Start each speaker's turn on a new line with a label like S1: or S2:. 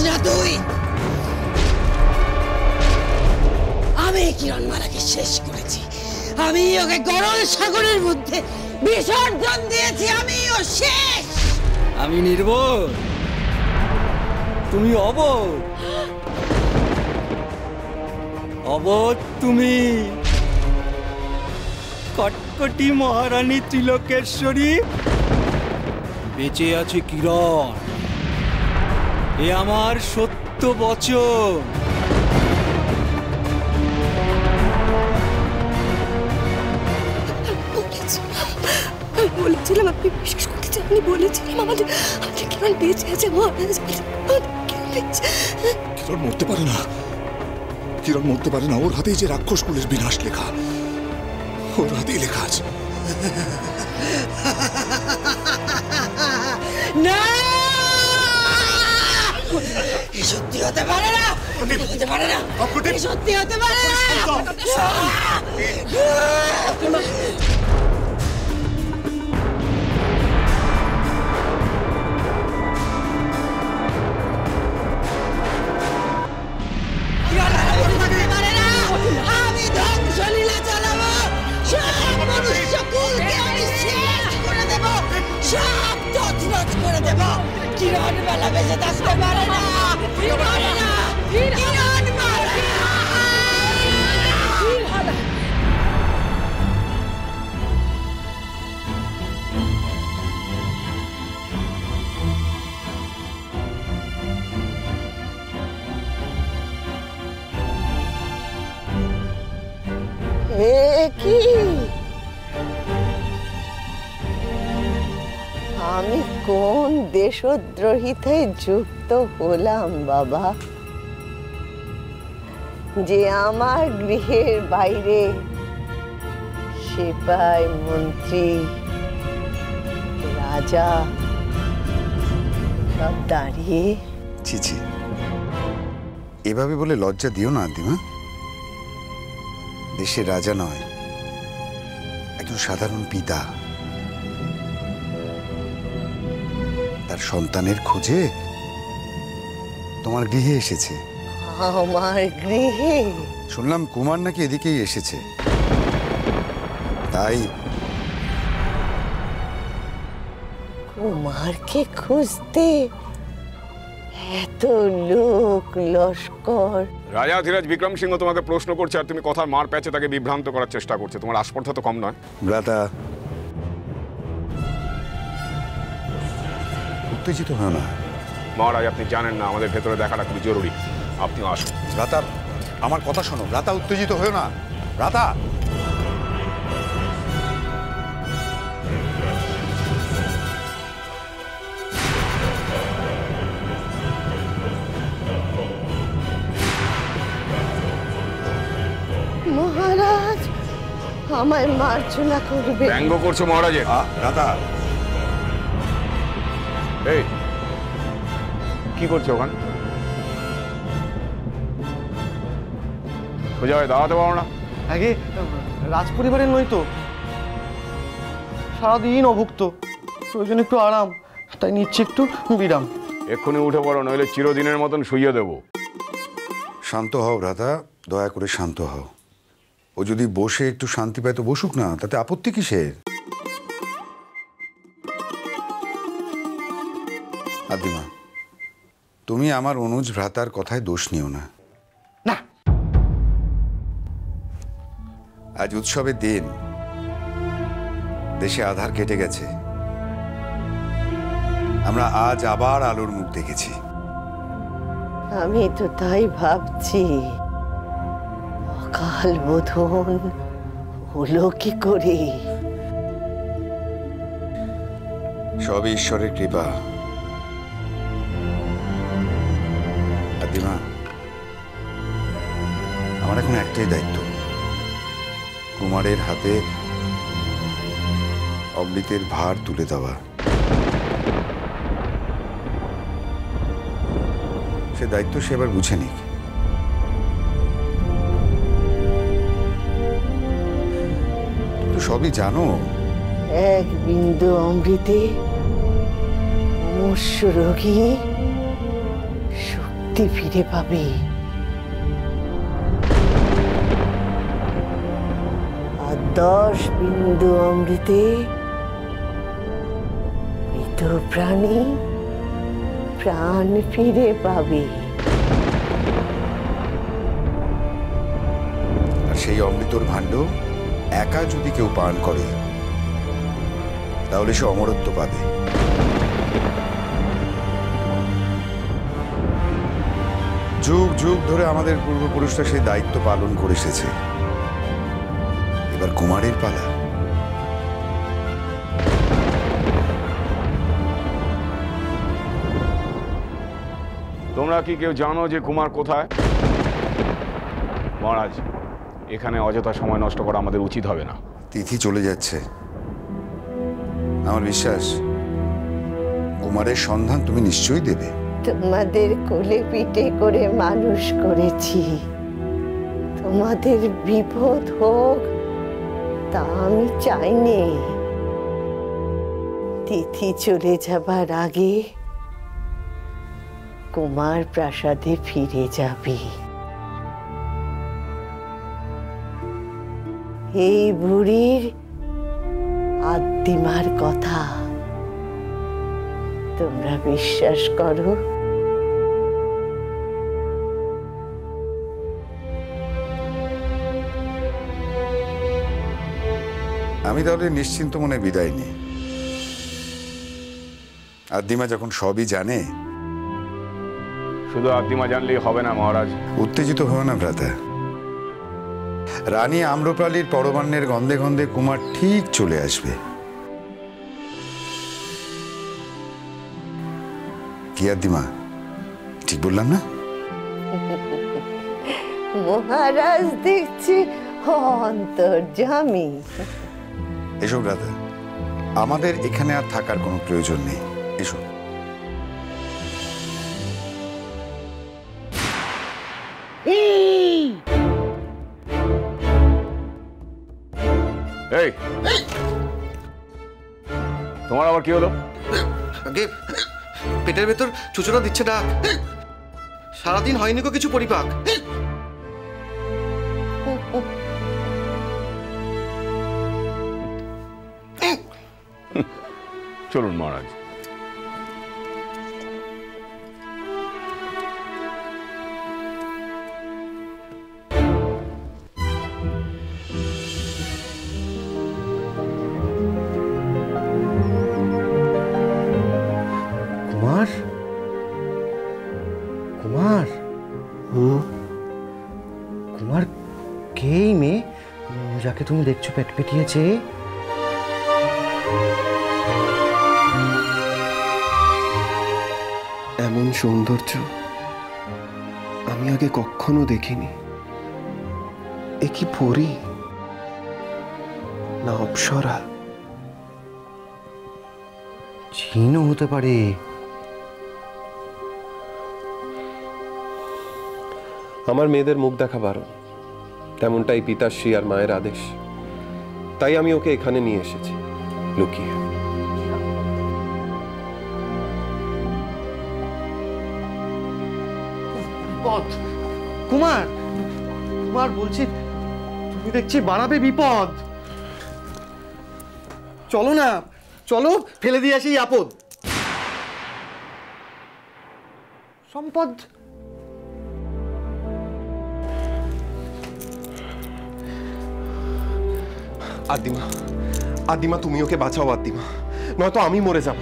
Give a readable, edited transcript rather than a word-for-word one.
S1: না তুই। আমি কিরণমালাকে শেষ করেছি, আমি ওকে গরল সাগরের মধ্যে বিসর্জন দিয়েছি, আমিও শেষ।
S2: আমি নির্বোধ, তুমি অবোধ। অবোধ তুমি, কটকটি মহারানী ত্রিলোকেশ্বরী। বেঁচে আছে কিরণ, এ আমার সত্য বচন।
S3: বলেছিলাম, আপনি বিশ্বাস করতে চাননি। বলেছিলাম আমাদের কিরণ বেঁচে আছে, মহারাজ।
S4: কিরণ মরতে পারে না, কিরণ মরতে পারে না। ওর হাতেই যে রাক্ষস কুলের বিনাশ লেখা, ওর হাতেই লেখা আছে।
S1: না, সত্যি হতে পারে না, হতে পারে না, সত্যি হতে পারে না। আমি ধ্বংসলীলা চালাবো, সব মনুষ্যকুলকে আমি শেষ করে দেব, সব তছনছ করে দেব। কিরণ বেলা বেঁচে থাকতে পারে না, পারে না, কিরণ পারে না। কি আমি কোন দেশদ্রোহিতে যুক্ত হলাম বাবা, যে আমার গৃহের বাইরে সিপাই, মন্ত্রী, রাজা সব দাঁড়িয়ে।
S5: ছি, এভাবে বলে লজ্জা দিও না আদিমা। দেশের রাজা নয়, একজন সাধারণ পিতা তার সন্তানের খোঁজে তোমার গৃহে এসেছে।
S1: আমার গৃহে?
S5: শুনলাম কুমার নাকি এদিকেই এসেছে, তাই।
S1: কুমারকে খুঁজতে এত লোক লস্কর?
S6: রাজাধিরাজ বিক্রম সিংহ তোমাকে প্রশ্ন করছে আর তুমি কথার মার প্যাচে তাকে বিভ্রান্ত করার চেষ্টা করছে। তোমার আস্পর্ধা তো কম নয়।
S5: ভ্রাতা, উত্তেজিত হয় না।
S6: মহারাজ, আপনি জানেন না আমাদের ভেতরে দেখাটা খুবই জরুরি। আপনিও আসুন।
S5: ভ্রাতা, আমার কথা শোনো। ভ্রাতা, উত্তেজিত হয় না। ভ্রাতা,
S1: মহারাজ আমায় মার্জনা করবে।
S6: ব্যঙ্গ করছো মহারাজের?
S5: ভ্রাতা,
S6: এই কি করছো ওখানে? সোজা হয়ে দাঁড়াতে পারো না?
S2: আগে রাজ পরিবারের নই তো, সারাদিন অভুক্ত, প্রয়োজন একটু আরাম, তাই নিচ্ছি একটু বিরাম।
S6: এক্ষুনি উঠে পড়ো, নইলে চিরদিনের মতন শুইয়ে দেবো।
S5: শান্ত হও ভ্রাতা, দয়া করে শান্ত হও। ও যদি বসে একটু শান্তি পায় তো বসুক না, তাতে আপত্তি কিসের? আদিমা, তুমি আমার অনুজ ভ্রাতার কথায় দোষ নিও না।
S2: না,
S5: আজ উৎসবের দিন, দেশে আধার কেটে গেছে। আমরা আজ আবার আলোর মুখ দেখেছি।
S1: আমি তো তাই ভাবছি, অকাল বোধন হলো কি করে?
S5: সবই ঈশ্বরের কৃপা। আদিমা, আমার এখন একটাই দায়িত্ব, কুমারের হাতে অমৃতের ভার তুলে দেওয়া। সে দায়িত্ব সে এবার বুঝে নিক। তুমি তো সবই জানো।
S1: এক বিন্দু অমৃতে মুমূর্ষু রোগী সুখ শক্তি ফিরে পাবে। আর 10 বিন্দু অমৃতে মৃত প্রাণী প্রাণ ফিরে পাবে।
S5: আর সেই অমৃতর ভাণ্ড একা যদি কেউ পান করে তাহলে সে অমরত্ব পাবে। যুগ যুগ ধরে আমাদের পূর্বপুরুষরা সেই দায়িত্ব পালন করে এসেছে। এবার কুমারের পালা।
S6: তোমরা কি কেউ জানো যে কুমার কোথায়? মহারাজ, এখানে অযথা সময় নষ্ট করা আমাদের উচিত হবে না।
S5: তিথি চলে যাচ্ছে, আমার বিশ্বাস কুমারের সন্ধান তুমি নিশ্চয়ই দেবে।
S1: তোমাদের কোলে পিঠে করে মানুষ করেছি, তোমাদের বিপদ হোক তা আমি চাইনি। তিথি চলে যাবার আগে কুমার প্রাসাদে ফিরে যাবে। এই বুড়ির আদ্যিমার কথা তোমরা বিশ্বাস করো?
S5: আমি তাহলে নিশ্চিন্ত মনে বিদায় নিই। আদ্যিমা যখন সবই জানে।
S6: শুধু আদ্যিমা জানলেই হবে না মহারাজ।
S5: উত্তেজিত হও না ভ্রাতা। রানী আম্রপালির পরমান্নের গন্ধে গন্ধে কুমার ঠিক চলে আসবে। কি আদ্যিমা, ঠিক বললাম না?
S1: মহারাজ দেখছি অন্তর্যামী।
S5: এসব ভ্রাতা, আমাদের এখানে আর থাকার কোনো প্রয়োজন নেই। এসো।
S6: এই, তোমার আবার কি হলো?
S2: আগে পেটের ভেতর চুচড়া দিচ্ছে ডাক। সারাদিন হয়নি কো কিছু পরিপাক।
S6: চলুন মহারাজ।
S2: কুমার, কুমার, কুমার কে এই মেয়ে যাকে তুমি দেখছো পেট পেটিয়েছে?
S7: এমন সৌন্দর্য আমি আগে কখনো দেখিনি। এ কি পরী না অপ্সরা?
S2: জিনও হতে পারে।
S7: আমার মেয়েদের মুখ দেখা বারণ, তেমনটাই পিতাশ্রী আর মায়ের আদেশ। তাই আমি ওকে এখানে নিয়ে এসেছি লুকিয়ে।
S2: কুমার, কুমার বলছি, তুমি দেখছি বাড়াবে বিপদ। চলো না, চলো ফেলে দিয়ে আসি আপদ সম্পদ।
S7: আদ্যিমা, আদ্যিমা তুমি ওকে বাঁচাও আদ্যিমা, নয়তো আমি মরে যাব।